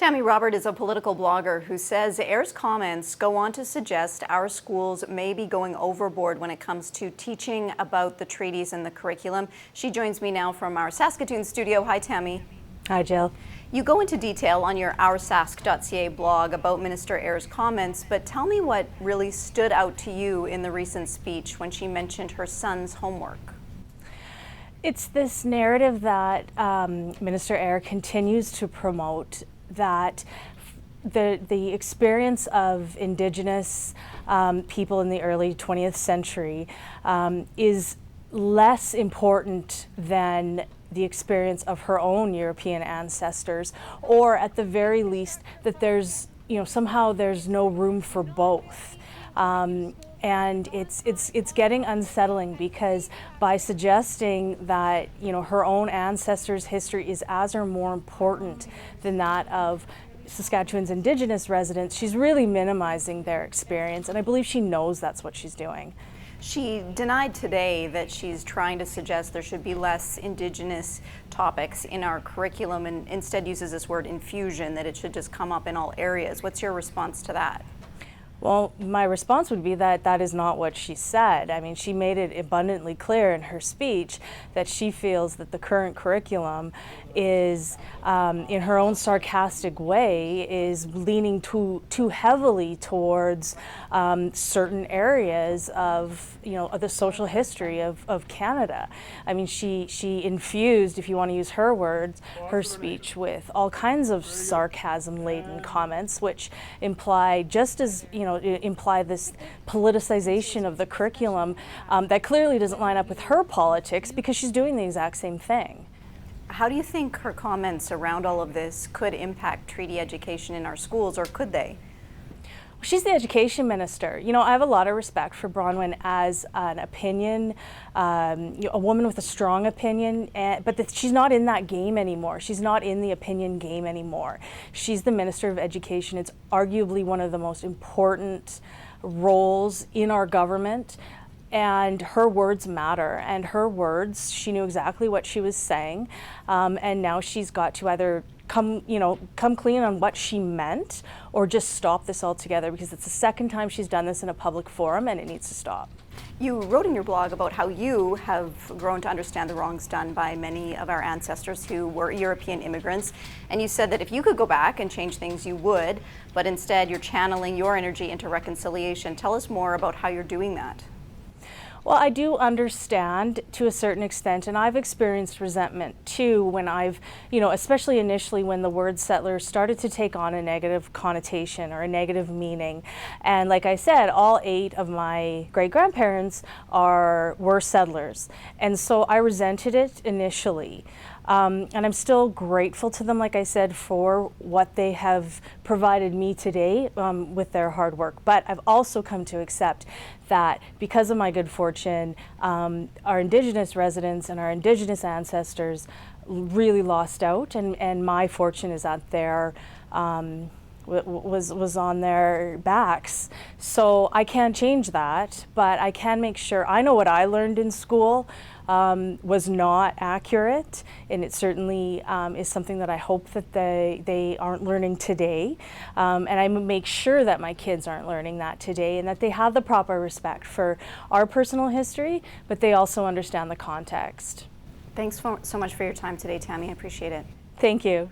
Tammy Robert is a political blogger who says Eyre's comments go on to suggest our schools may be going overboard when it comes to teaching about the treaties and the curriculum. She joins me now from our Saskatoon studio. Hi, Tammy. Hi, Jill. You go into detail on your oursask.ca blog about Minister Eyre's comments, but tell me what really stood out to you in the recent speech when she mentioned her son's homework. It's this narrative that Minister Eyre continues to promote, that the experience of Indigenous people in the early 20th century is less important than the experience of her own European ancestors, or at the very least that there's, somehow there's no room for both. And it's getting unsettling, because by suggesting that her own ancestors' history is as or more important than that of Saskatchewan's Indigenous residents, she's really minimizing their experience, and I believe she knows that's what she's doing. She denied today that she's trying to suggest there should be less Indigenous topics in our curriculum, and instead uses this word infusion, that it should just come up in all areas. What's your response to that? Well, my response would be that that is not what she said. I mean, she made it abundantly clear in her speech that she feels that the current curriculum is, in her own sarcastic way, is leaning too heavily towards certain areas of, of the social history of Canada. I mean, she infused, if you want to use her words, her speech with all kinds of sarcasm-laden comments, which imply, just as, imply this politicization of the curriculum that clearly doesn't line up with her politics, because she's doing the exact same thing. How do you think her comments around all of this could impact treaty education in our schools, or could they? She's the education minister. I have a lot of respect for Bronwyn as an opinion, a woman with a strong opinion, but she's not in that game anymore. She's not in the opinion game anymore. She's the Minister of Education. It's arguably one of the most important roles in our government, and her words matter. And her words, she knew exactly what she was saying, and now she's got to either come clean on what she meant, or just stop this altogether, because it's the second time she's done this in a public forum, and it needs to stop. You wrote in your blog about how you have grown to understand the wrongs done by many of our ancestors who were European immigrants, and you said that if you could go back and change things, you would, but instead you're channeling your energy into reconciliation. Tell us more about how you're doing that. Well, I do understand to a certain extent, and I've experienced resentment too when I've, especially initially when the word settler started to take on a negative connotation or a negative meaning. And like I said, all 8 of my great-grandparents were settlers. And so I resented it initially. And I'm still grateful to them, like I said, for what they have provided me today with their hard work. But I've also come to accept that because of my good fortune, our Indigenous residents and our Indigenous ancestors really lost out, and my fortune is that was on their backs. So I can't change that, but I can make sure I know what I learned in school was not accurate, and it certainly is something that I hope that they aren't learning today, and I make sure that my kids aren't learning that today, and that they have the proper respect for our personal history, but they also understand the context. Thanks so much for your time today, Tammy. I appreciate it. Thank you.